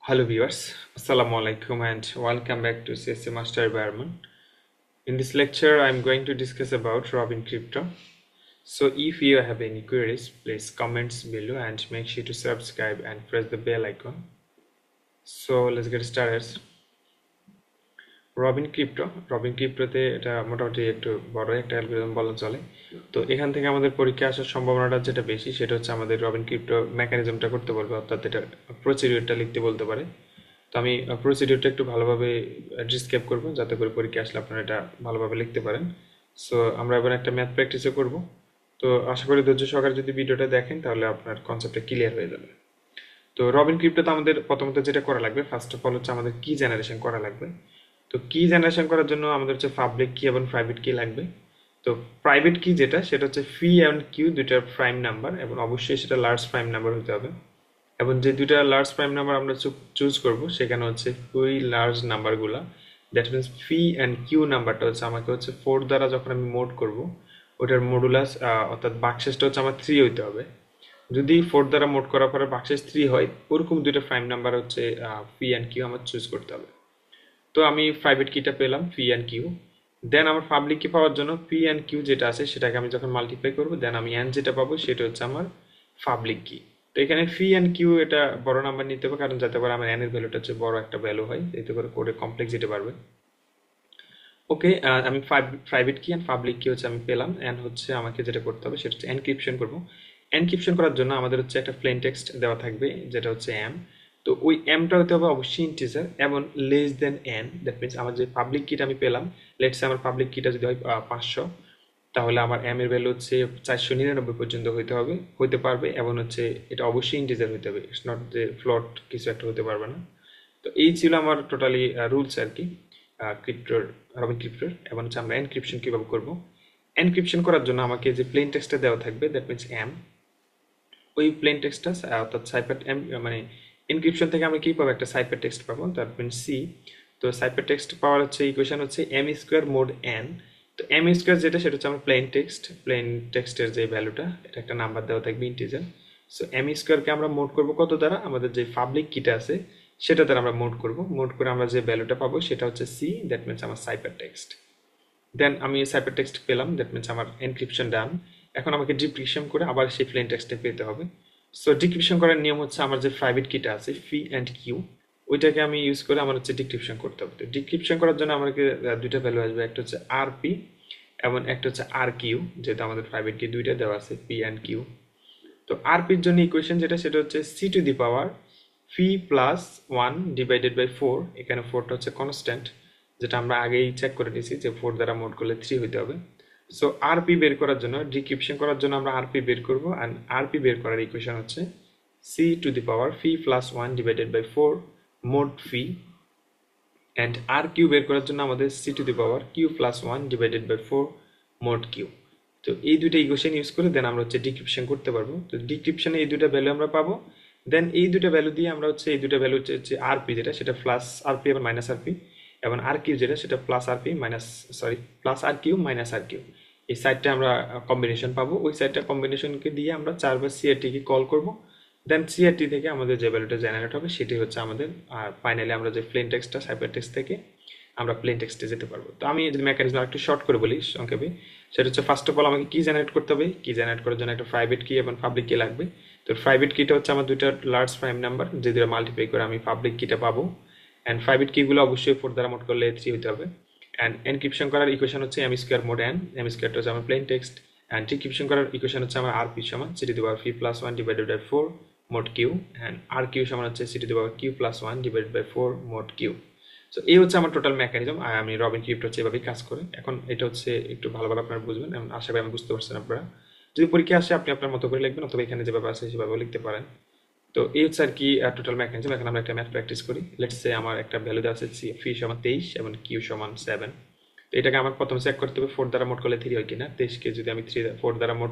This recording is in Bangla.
Hello viewers, Assalamu alaikum and welcome back to CSC Master Environment. In this lecture, I'm going to discuss about Robin Crypto. So if you have any queries, please comments below and make sure to subscribe and press the bell icon. So let's get started. Robin ক্রিপ্টোতে এটা মোটামুটি একটু বড় একটা অ্যালগরিদম বলা চলে। তো এখান থেকে আমাদের পরীক্ষা আসার সম্ভাবনাটা যেটা বেশি সেটা হচ্ছে আমাদের রবিন ক্রিপ্টো মেকানিজমটা করতে বলবে, অর্থাৎ এটা প্রসিডিউরটা লিখতে বলতে পারে। তো আমি প্রসিডিউরটা একটু ভালোভাবে ডিসক্রাইব করবো যাতে করে পরীক্ষা আসলে আপনারা এটা ভালোভাবে লিখতে পারেন। সো আমরা এবার একটা ম্যাথ প্র্যাকটিসও করব। তো আশা করি ধৈর্য সহকারে যদি ভিডিওটা দেখেন তাহলে আপনার কনসেপ্টটা ক্লিয়ার হয়ে যাবে। তো রবিন ক্রিপ্টোতে আমাদের প্রথমত যেটা করা লাগবে, ফার্স্ট অফ অল হচ্ছে আমাদের কি জেনারেশন করা লাগবে। তো কি জেনারেশন করার জন্য আমাদের হচ্ছে পাবলিক কি এবং প্রাইভেট কি লাগবে। তো প্রাইভেট কি যেটা সেটা হচ্ছে ফি অ্যান্ড কিউ দুইটার প্রাইম নাম্বার, এবং অবশ্যই সেটা লার্জ প্রাইম নাম্বার হতে হবে। এবং যে দুইটা লার্জ প্রাইম নাম্বার আমরা চুজ করব সেখানে হচ্ছে ওই লার্জ নাম্বারগুলা, that means P and Q নাম্বারটা হচ্ছে আমাকে হচ্ছে 4 দ্বারা যখন আমি মোড করব ওটার মডুলাস অর্থাৎ বাকশেষটা হচ্ছে আমার 3 হইতে হবে। যদি 4 দ্বারা মোড করার পরে বাকশেষ 3 হয়, ওরকম দুইটা প্রাইম নাম্বার হচ্ছে ফি অ্যান্ড কিউ আমার চুজ করতে হবে। তো আমি প্রাইভেট কিটা পেলাম পি অ্যান্ড কিউ। দেন আমার পাবলিক কি পাওয়ার জন্য পি অ্যান্ড কিউ যেটা আছে সেটাকে আমি যখন মাল্টিপ্লাই করবো, দেন আমি এন যেটা পাবো সেটা হচ্ছে আমার পাবলিক কি। তো এখানে পি অ্যান্ড কিউ এটা বড় নাম্বার নিতে হবে, কারণ যাতে করে আমার এন এর ভ্যালুটা হচ্ছে বড় একটা ভ্যালু হয়, এতে করে কোডে কমপ্লেক্স যেতে পারবে। ওকে, আমি প্রাইভেট কি অ্যান্ড পাবলিক কি হচ্ছে আমি পেলাম। এন্ড হচ্ছে আমাকে যেটা করতে হবে সেটা হচ্ছে এনক্রিপশন করবো। এনক্রিপশন করার জন্য আমাদের হচ্ছে একটা প্লেন টেক্সট দেওয়া থাকবে যেটা হচ্ছে এম। তো ওই এমটা হতে হবে অবশ্যই ইন্টিজার এবং less than n. That means আমার যে পাবলিক কিটা আমি পেলাম, লেটস আমার পাবলিক কিটা যদি হয় 500, তাহলে আমার এম এর ভ্যালু হচ্ছে 499 পর্যন্ত হইতে পারবে, এবং হচ্ছে এটা অবশ্যই ইন্টিজার হইতে হবে, ইটস নট যে ফ্লট কিছু একটা হতে পারবে না। তো এই ছিল আমার টোটালি রুলস আর কি ক্রিপ্টোর, রবিন ক্রিপ্টোর। এবং হচ্ছে আমরা এনক্রিপশন কিভাবে করব। এনক্রিপশন করার জন্য আমাকে যে প্লেন টেক্সটটা দেওয়া থাকবে, দ্যাট মিনস এম, ওই প্লেন টেক্সটটা অর্থাৎ সাইফার এম, মানে এনক্রিপশন থেকে আমরা কি পাবো, একটা সাইফার টেক্সট পাবো, দ্যাট মিনস সি। তো সাইফার টেক্সট পাওয়ার হচ্ছে ইকুয়েশন হচ্ছে এম স্কোয়ার মোড এন। তো এম স্কোয়ার যেটা সেটা হচ্ছে আমার প্লেন টেক্সটের যে ভ্যালুটা, এটা একটা নাম্বার দেওয়া থাকবে ইন্টিজার। সো এম স্কোয়ারকে আমরা মোড করবো কত দ্বারা, আমাদের যে পাবলিক কিটা আছে সেটা দ্বারা আমরা মোড করে আমরা যে ভ্যালুটা পাবো সেটা হচ্ছে সি, দ্যাট মিনস আমার সাইফার টেক্সট। দেন আমি সাইফার টেক্সট পেলাম, দ্যাট মিনস আমার এনক্রিপশন ডান। এখন আমাকে ডিক্রিপশন করে আবার সেই প্লেন টেক্সটে পেতে হবে। সো ডিক্রিপশন করার নিয়ম হচ্ছে আমার যে প্রাইভেট কিটা আছে ফি অ্যান্ড কিউ, ওইটাকে আমি ইউজ করে আমার হচ্ছে ডিক্রিপশন করতে হবে। তো ডিক্রিপশন করার জন্য আমাকে দুইটা ভ্যালু আসবে, একটা হচ্ছে আর পি এবং একটা হচ্ছে আর কিউ, যেহেতু আমাদের প্রাইভেট কি দুইটা দেওয়া আছে পি অ্যান্ড কিউ। তো আর পির জন্য ইকুয়েশন যেটা সেটা হচ্ছে C to the power P plus 1 divided by 4। এখানে 4টা হচ্ছে কনস্ট্যান্ট, যেটা আমরা আগেই চেক করে নিয়েছি যে 4 দ্বারা মোড করলে 3 হইতে হবে। সো আর পি বের করার জন্য, ডিক্রিপশন করার জন্য আমরা আর পি বের করবো, অ্যান্ড আর পি বের করার ইকুয়েশন হচ্ছে C to the power P plus 1 divided by 4 mod P, and R Q বের করার জন্য আমাদের C to the power Q plus 1 divided by 4 mod Q. তো এই দুটো ইকুয়েশন ইউজ করে দেন আমরা হচ্ছে ডিক্রিপশন করতে পারবো। তো ডিক্রিপশনে এই দুটো ভ্যালু আমরা পাবো। দেন এই দুটো ভ্যালু দিয়ে আমরা হচ্ছে এই দুটো ভ্যালু হচ্ছে আর পি যেটা সেটা প্লাস আর পি এবং মাইনাস আর পি, এবং আর কিউ যেটা সেটা প্লাস আর পি মাইনাস, সরি, প্লাস আর কিউ মাইনাস আর কিউ, এই সাইডটা আমরা কম্বিনেশন পাবো। ওই সাইডটা কম্বিনেশনকে দিয়ে আমরা 4 বার সিআরটিকে কল করবো। দেন সিআরটি থেকে আমাদের যে ভ্যালুটা জেনারেট হবে সেটি হচ্ছে আমাদের, আর ফাইনালি আমরা যে প্লেন টেক্সটটা সাইফার টেক্সট থেকে আমরা প্লেন টেক্সটে যেতে পারবো। তো আমি যদি মেকানিজম একটু শর্ট করে বলি সংক্ষেপে, সেটা হচ্ছে ফার্স্ট অফ অল আমাকে কি জেনারেট করতে হবে। কি জেনারেট করার জন্য একটা প্রাইভেট কি এবং পাবলিক কি লাগবে। তো প্রাইভেট কিটা হচ্ছে আমার দুইটা লার্জ প্রাইম নাম্বার, যে দুটো মাল্টিপ্লাই করে আমি পাবলিক কিটা পাবো। অ্যান্ড প্রাইভেট কিগুলো অবশ্যই 4 দ্বারা মোড করলে 3 হতে হবে। অ্যান্ড এনক্রিপশন করার ইকুয়েশন হচ্ছে M square mod N, M স্কোয়ারটা হচ্ছে আমার প্লেন টেক্সট। অ্যান্ড ডিক্রিপশন করার ইকুয়েশন হচ্ছে আমার আর পি সমান C to the power P plus 1 divided by 4 mod Q, and R Q সমান হচ্ছে C to the power Q plus 1 divided by 4 mod Q. So এই হচ্ছে আমার টোটাল মেকানিজম, আর আমি রবিন ক্রিপ্টো হচ্ছে এভাবেই কাজ করে। এখন এটা হচ্ছে একটু ভালোভাবে আপনারা বুঝবেন, এবং আশা করি আমি বুঝতে পারছেন আপনারা। যদি পরীক্ষা আসে আপনি আপনার মতো করে লিখবেন, অথবা এখানে যেভাবে আছে সেভাবেও লিখতে পারেন। তো এই হচ্ছে আর কি টোটাল মেকানিজম। এখন আমরা একটা ম্যাথ প্র্যাকটিস করি। লেটস সে আমার একটা ভ্যালু দেওয়া আছে ফি সমান 23 এবং কিউ সমান 7। তো এটাকে আমার প্রথমে চেক করতে হবে 4 দ্বারা মোড করলে 3 হয় কিনা। 23কে যদি আমি 4 দ্বারা মোড